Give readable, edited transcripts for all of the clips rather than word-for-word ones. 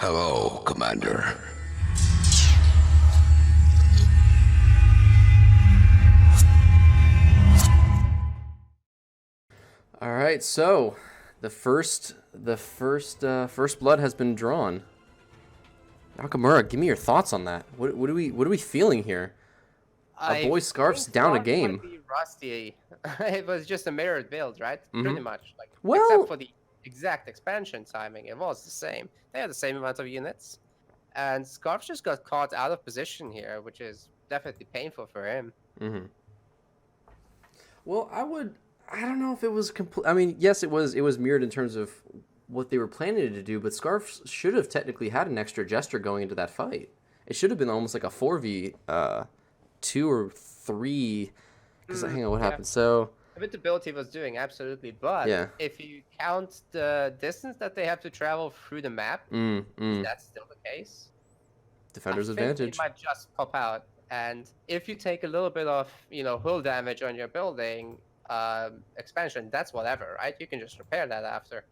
Hello, Commander. All right, so the first blood has been drawn. Nakamura, give me your thoughts on that. What are we feeling here? Our I boy Scarf's think down a Scarf might game. be rusty. It was just a mirrored build, right? Pretty much, like except Well, for the exact expansion timing, it was the same. They had the same amount of units, and Scarf just got caught out of position here, which is definitely painful for him. well, I don't know if it was complete. I mean, yes, it was mirrored in terms of what they were planning to do, but Scarf should have technically had an extra Jester going into that fight. It should have been almost like a 4v 2 or 3 cuz hang on, what Yeah, happened? So, with the build he was doing, absolutely. But yeah. if you count the distance that they have to travel through the map, is that still the case? I Defender's think they advantage. might just pop out. And if you take a little bit of, hull damage on your building expansion, that's whatever, right? You can just repair that after.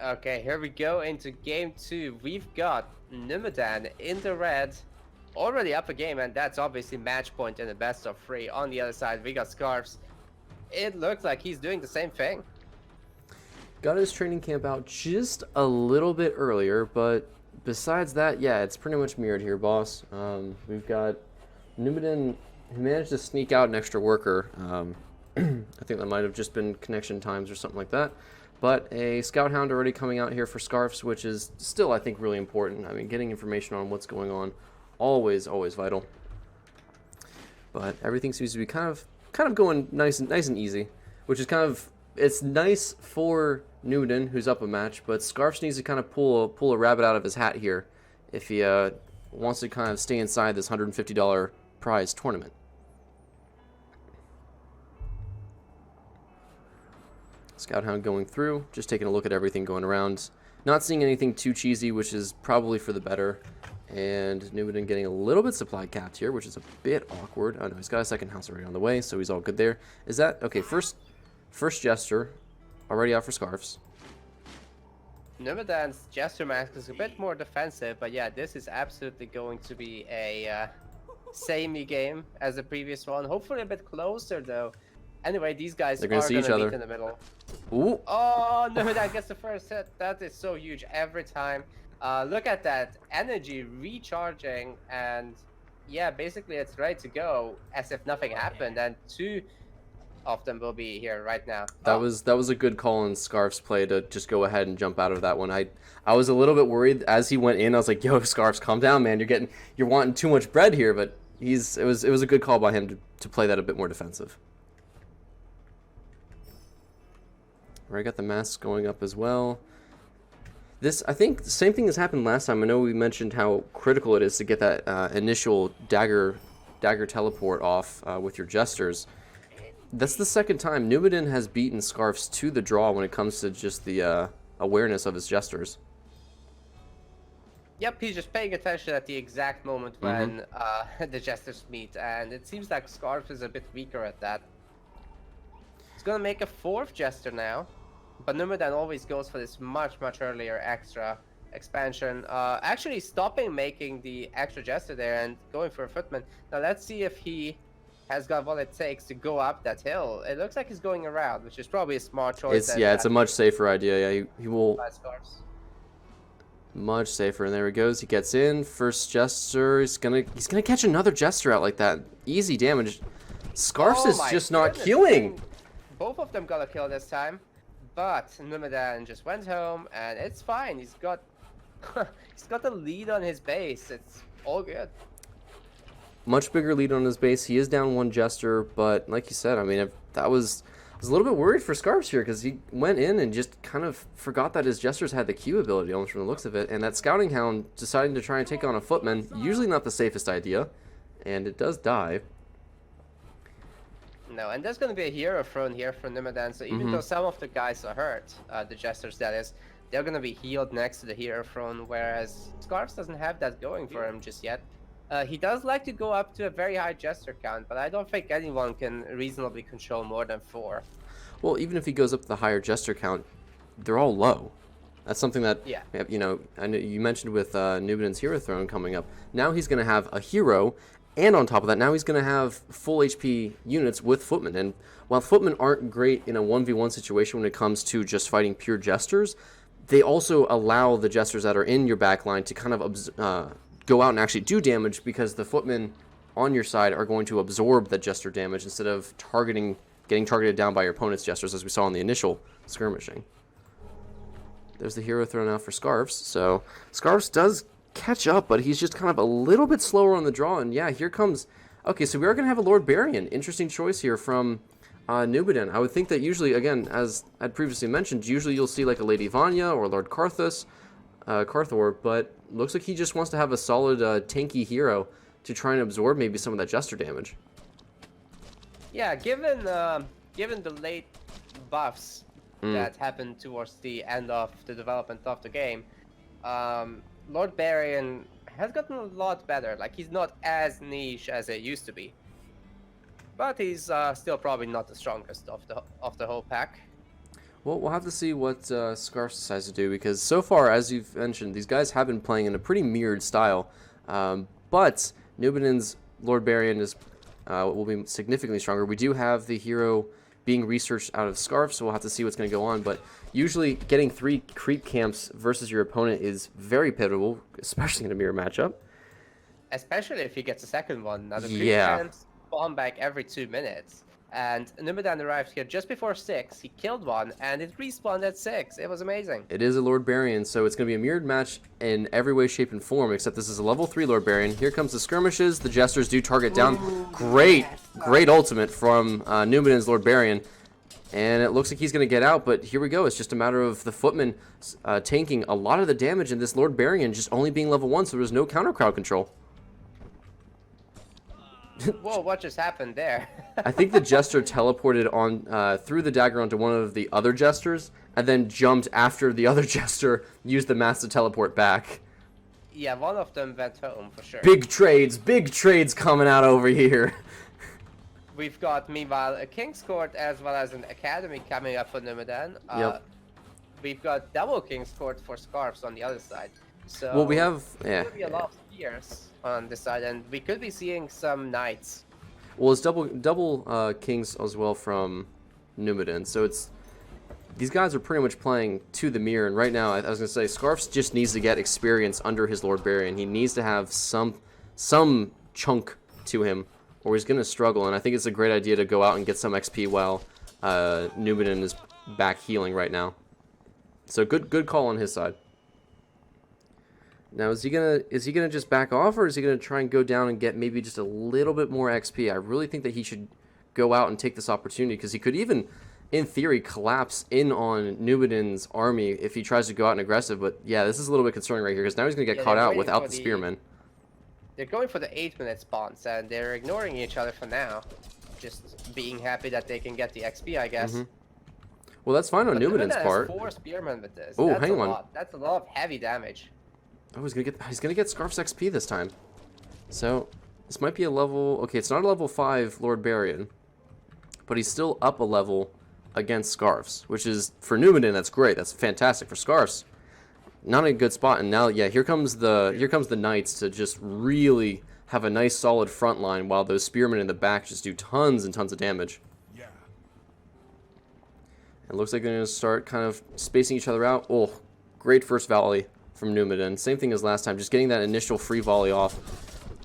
Okay, here we go into game 2. We've got Nudaman in the red, already up a game, and that's obviously match point in the best of 3. On the other side, we got Scarfs. It looks like he's doing the same thing. Got his training camp out just a little bit earlier, but besides that, yeah, it's pretty much mirrored here, boss. We've got Nudaman who managed to sneak out an extra worker. I think that might have just been connection times or something like that. But a Scout Hound already coming out here for Scarfs, which is still, I think, really important. I mean, getting information on what's going on, always vital. But everything seems to be kind of going nice and easy, which is it's nice for Nudaman, who's up a match, but Scarfs needs to kind of pull a rabbit out of his hat here if he wants to kind of stay inside this $150 prize tournament. Scout Hound going through, just taking a look at everything going around. Not seeing anything too cheesy, which is probably for the better. And Nudaman getting a little bit supply capped here, which is a bit awkward. Oh no, he's got a second house already on the way, so he's all good there. Is that okay? First Jester already out for Scarfs. Nudaman's Jester mask is a bit more defensive, but yeah, this is absolutely going to be a samey game as the previous one. Hopefully a bit closer though. Anyway, these guys They're gonna see each other meet in the middle. Ooh. Oh, Nudaman gets the first hit. That is so huge every time. Look at that energy recharging, and yeah, basically it's ready to go as if nothing happened. And 2 of them will be here right now. That was a good call in Scarf's play to just go ahead and jump out of that one. I was a little bit worried as he went in. I was like, "Yo, Scarfs, calm down, man. You're wanting too much bread here." But it was a good call by him to play that a bit more defensive. I got the masks going up as well. This, I think, the same thing has happened last time. I know we mentioned how critical it is to get that initial dagger teleport off with your Jesters. That's the second time Nudaman has beaten Scarfs to the draw when it comes to just the awareness of his Jesters. Yep, he's just paying attention at the exact moment when the Jesters meet, and it seems like Scarf is a bit weaker at that. He's gonna make a 4th Jester now, but Nudaman always goes for this much earlier extra expansion. Actually stopping making the extra Jester there and going for a Footman. Now let's see if he has got what it takes to go up that hill. It looks like he's going around, which is probably a smart choice. It's a much safer idea. Yeah, he will. Scarfs. Much safer, and there he goes. He gets in. First Jester. He's gonna catch another Jester out like that. Easy damage. Scarfs is just not queuing. Both of them got a kill this time, but Nudaman just went home, and it's fine. He's got he's got the lead on his base. It's all good. Much bigger lead on his base. He is down 1 Jester, but like you said, I mean, that was was a little bit worried for Scarfs here because he went in and just kind of forgot that his Jesters had the Q ability almost from the looks of it, and that Scouting Hound deciding to try and take on a Footman, usually not the safest idea, and it does die. No, and there's going to be a hero thrown here for Nudaman, so even though some of the guys are hurt, the Jesters that is, they're going to be healed next to the hero throne, whereas Scarfs doesn't have that going for him just yet. He does like to go up to a very high Jester count, but I don't think anyone can reasonably control more than 4. Well, even if he goes up to the higher Jester count, they're all low. That's something that, you know, I know you mentioned with Nudaman's Hero Throne coming up. Now he's going to have a hero, and on top of that, now he's going to have full HP units with Footmen. And while Footmen aren't great in a 1v1 situation when it comes to just fighting pure Jesters, they also allow the Jesters that are in your backline to kind of go out and actually do damage, because the Footmen on your side are going to absorb the Jester damage instead of getting targeted down by your opponent's Jesters, as we saw in the initial skirmishing. There's the hero thrown out for Scarfs. So Scarfs does catch up, but he's just kind of a little bit slower on the draw. And yeah, here comes... Okay, so we are going to have a Lord Barian. Interesting choice here from Nudaman. I would think that usually, again, as I'd previously mentioned, usually you'll see like a Lady Vanya or Lord Carthor, but looks like he just wants to have a solid tanky hero to try and absorb maybe some of that Jester damage. Yeah, given the late buffs that happened towards the end of the development of the game, Lord Barian has gotten a lot better. Like, he's not as niche as it used to be, but he's still probably not the strongest of the whole pack. Well, we'll have to see what Scarfs decides to do, because so far, as you've mentioned, these guys have been playing in a pretty mirrored style. But Nudaman's Lord Barian will be significantly stronger. We do have the hero being researched out of Scarf, so we'll have to see what's going to go on. But usually getting 3 creep camps versus your opponent is very pivotal, especially in a mirror matchup. Especially if he gets a second one. Now the creep camps spawn back every 2 minutes. And Nudaman arrived here just before 6. He killed one, and it respawned at 6. It was amazing. It is a Lord Barian, so it's going to be a mirrored match in every way, shape, and form, except this is a level 3 Lord Barian. Here comes the skirmishes. The Jesters do target down. Great ultimate from Nudaman's Lord Barian. And it looks like he's going to get out, but here we go. It's just a matter of the Footmen tanking a lot of the damage, and this Lord Barian just only being level 1, so there's no counter crowd control. Whoa, what just happened there? I think the Jester teleported on threw the dagger onto one of the other Jesters, and then jumped after the other Jester used the mass to teleport back. Yeah, one of them went home for sure. Big trades coming out over here. We've got, meanwhile, a King's Court as well as an Academy coming up for Nudaman. We've got double King's Court for Scarfs on the other side. So well, we have there'll be a lot of spears on this side, and we could be seeing some knights. Well, it's double kings as well from Nudaman, so it's these guys are pretty much playing to the mirror. And right now, I was gonna say, Scarfs just needs to get experience under his Lord Barian. He needs to have some chunk to him, or he's gonna struggle. And I think it's a great idea to go out and get some XP while Nudaman is back healing right now. So good call on his side. Now, is he gonna just back off, or is he gonna try and go down and get maybe just a little bit more XP? I really think that he should go out and take this opportunity, because he could even, in theory, collapse in on Nudaman's army if he tries to go out and aggressive. But yeah, this is a little bit concerning right here, because now he's gonna get caught out without the spearmen. They're going for the 8-minute spawns, and they're ignoring each other for now, just being happy that they can get the XP, I guess. Well, that's fine on Nudaman's part. 4 spearmen with this. Oh, hang on. That's a lot of heavy damage. Oh, he's gonna get Scarf's XP this time. So this might be a level. Okay, it's not a level 5 Lord Barian, but he's still up a level against Scarfs, which is for Nudaman. That's great. That's fantastic for Scarfs. Not a good spot. And now, yeah, here comes the knights to just really have a nice solid front line, while those spearmen in the back just do tons and tons of damage. Yeah. It looks like they're gonna start kind of spacing each other out. Oh, great first volley from Nudaman. Same thing as last time, just getting that initial free volley off.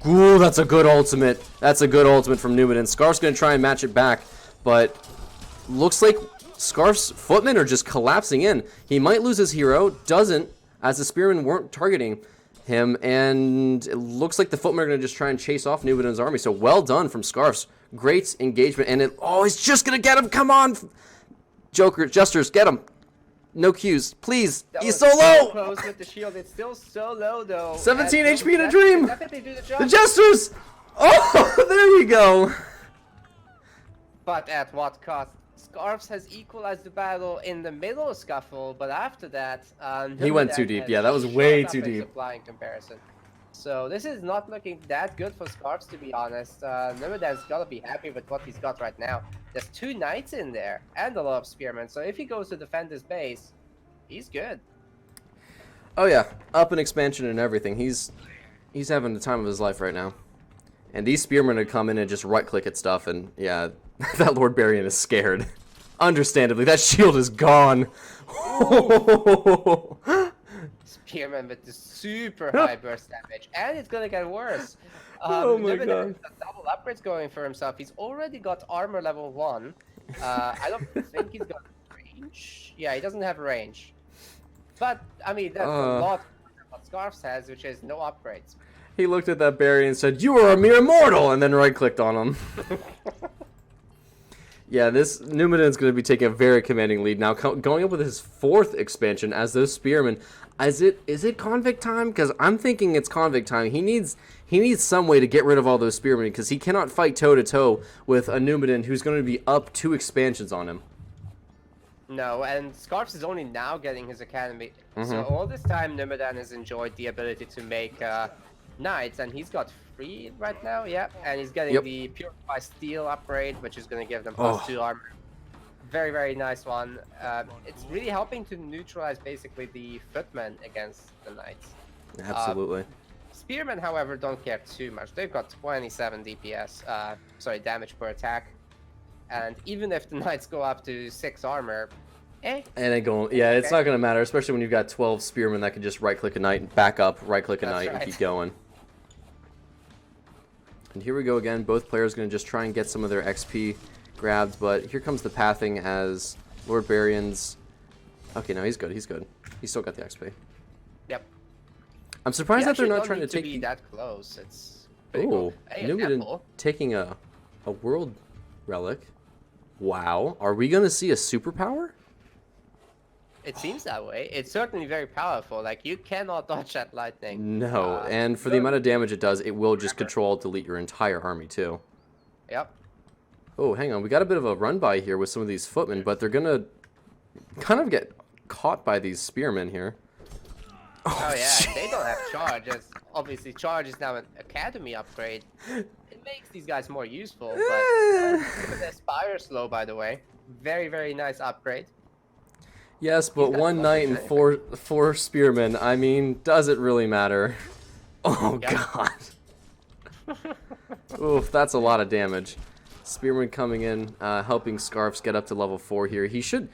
Ooh, that's a good ultimate. That's a good ultimate from Nudaman. Scarf's going to try and match it back, but looks like Scarf's Footmen are just collapsing in. He might lose his hero, doesn't, as the spearmen weren't targeting him, and it looks like the footmen are going to just try and chase off Nudaman's army. So well done from Scarfs. Great engagement, and he's just going to get him. Come on, Jesters, get him. No Qs, please. He's so low. Close with the shield. It's still so low though. 17 HP in a dream. Definitely do the job. The Jesters. Oh, there you go. But at what cost? Scarfs has equalized the battle in the middle scuffle, but after that, he went too deep. Yeah, that was way too deep. Supply in comparison. So this is not looking that good for Scarfs, to be honest. Nudaman's gotta be happy with what he's got right now. There's 2 knights in there and a lot of spearmen. So if he goes to defend his base, he's good. Oh yeah, up in expansion and everything. He's having the time of his life right now. And these spearmen would come in and just right-click at stuff, and yeah, that Lord Barian is scared. Understandably, that shield is gone. Spearman with the super high burst damage, and it's gonna get worse. Oh my god! Double upgrades going for himself. He's already got armor level 1. I don't think he's got range. Yeah, he doesn't have range. But I mean, that's a lot of what Scarfs has, which is no upgrades. He looked at that Barry and said, "You are a mere mortal," and then right-clicked on him. Yeah, this Nudaman's going to be taking a very commanding lead now, going up with his 4th expansion as those spearmen. Is it convict time? Because I'm thinking it's convict time. He needs some way to get rid of all those spearmen because he cannot fight toe-to-toe with a Nudaman who's going to be up 2 expansions on him. No, and Scarfs is only now getting his academy. So all this time, Nudaman has enjoyed the ability to make knights, and he's got 3 right now, yeah, and he's getting the Purify Steel upgrade, which is going to give them +2 armor. Very, very nice one. It's really helping to neutralize basically the footmen against the knights. Absolutely. Spearmen, however, don't care too much. They've got 27 DPS, damage per attack, and even if the knights go up to 6 armor, And it going, yeah, it's not going to matter, especially when you've got 12 spearmen that can just right-click a knight and back up, right-click a knight, and keep going. And here we go again. Both players going to just try and get some of their XP grabbed, but here comes the pathing as Lord Barian's... Okay, no, he's good. He's good. He's still got the XP. Yep. I'm surprised that they're not trying to take... be that close. It's cool. Nudaman taking a world relic. Wow. Are we going to see a superpower? It seems that way. It's certainly very powerful. Like, you cannot dodge that lightning. No, and for the amount of damage it does, it will just control delete your entire army too. Yep. Oh, hang on. We got a bit of a run by here with some of these footmen, but they're gonna kind of get caught by these spearmen here. Oh yeah, they don't have charge. As obviously, charge is now an academy upgrade. It makes these guys more useful. But their spire slow, by the way. Very, very nice upgrade. Yes, but 1 knight and four spearmen. I mean, does it really matter? Oh god. Oof, that's a lot of damage. Spearman coming in, helping Scarfs get up to level 4 here. He should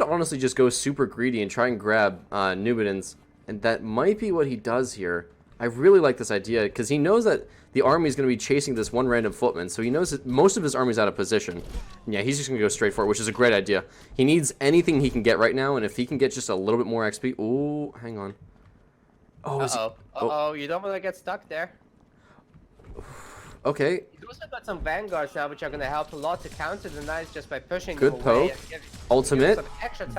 honestly just go super greedy and try and grab Nudaman's, and that might be what he does here. I really like this idea because he knows that the army is going to be chasing this one random footman, so he knows that most of his army's out of position. And yeah, he's just going to go straight for it, which is a great idea. He needs anything he can get right now, and if he can get just a little bit more XP... Ooh, hang on. Oh, you don't want to get stuck there. Okay. He's also got some vanguards now, which are going to help a lot to counter the knights just by pushing them away. Good poke. Ultimate.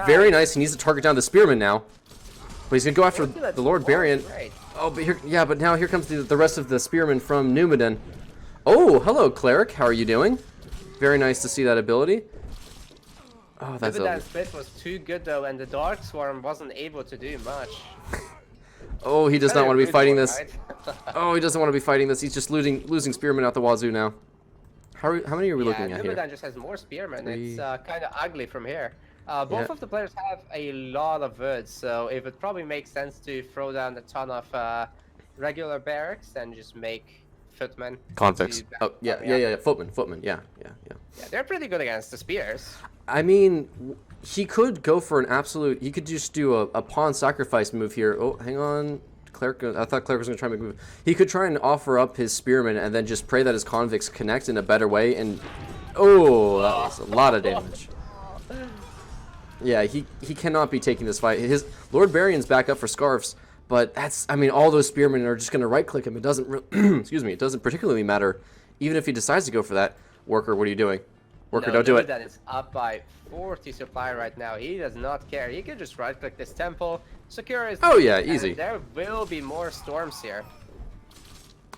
Very nice. He needs to target down the spearman now. But he's going to go after the Lord Barian. Oh, but here, yeah, but now here comes the rest of the spearmen from Nudaman. Oh, hello, cleric. How are you doing? Very nice to see that ability. Oh, that's that split was too good though, and the Dark Swarm wasn't able to do much. Oh, he does not want to be fighting this. Oh, he doesn't want to be fighting this. He's just losing spearmen out the wazoo now. How many are we looking at here? Nudaman just has more spearmen. It's kind of ugly from here. Both of the players have a lot of woods, so it would probably make sense to throw down a ton of regular barracks and just make footmen. Convicts. Oh, yeah. Footmen. Yeah. Yeah, they're pretty good against the spears. I mean, he could go for an absolute... He could just do a pawn sacrifice move here. Oh, hang on. Cleric, I thought Cleric was going to try and make a move. He could try and offer up his spearmen and then just pray that his convicts connect in a better way. And oh, that was a lot of damage. Yeah, he cannot be taking this fight. His Lord Barian's back up for Scarfs, But that's, I mean, all those spearmen are just going to right-click him. It doesn't, excuse me, it doesn't particularly matter, even if he decides to go for that. Worker, what are you doing? Worker, No, don't do it. Nudaman is up by 40 supply right now. He does not care. He can just right-click this temple, secure his... Oh yeah, easy. There will be more storms here.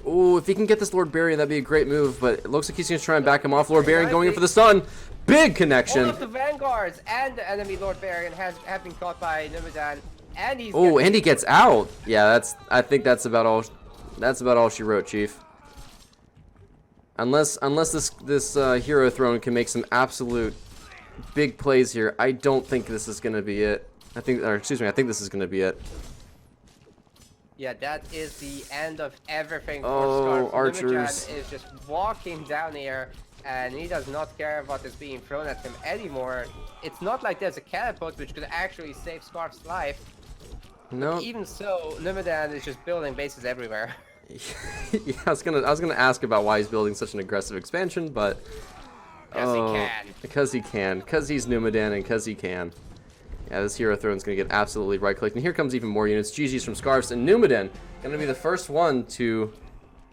Oh, if he can get this Lord Barian, that'd be a great move, but it looks like he's going to try and back him off. Lord Barian going in for the stun. Big connection. All of the vanguards and the enemy Lord Barian have been caught by Nudaman, and he's... Oh, and he gets out. Yeah, I think that's about all she wrote, Chief. Unless this hero throne can make some absolute big plays here, I don't think this is going to be it. I think this is going to be it. Yeah, that is the end of everything for Oh, Scarf. archers. Nudaman is just walking down here, and he does not care what is being thrown at him anymore. It's not like there's a catapult which could actually save Scarf's life. No. Even so, Nudaman is just building bases everywhere. Yeah, I was gonna ask about why he's building such an aggressive expansion, but Because he can. because he's Nudaman and because he can. Yeah, this hero throne's gonna get absolutely right-clicked, and here comes even more units. GG's from Scarfs, and Nudaman gonna be the first one to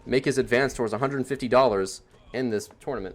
make his advance towards $150 in this tournament.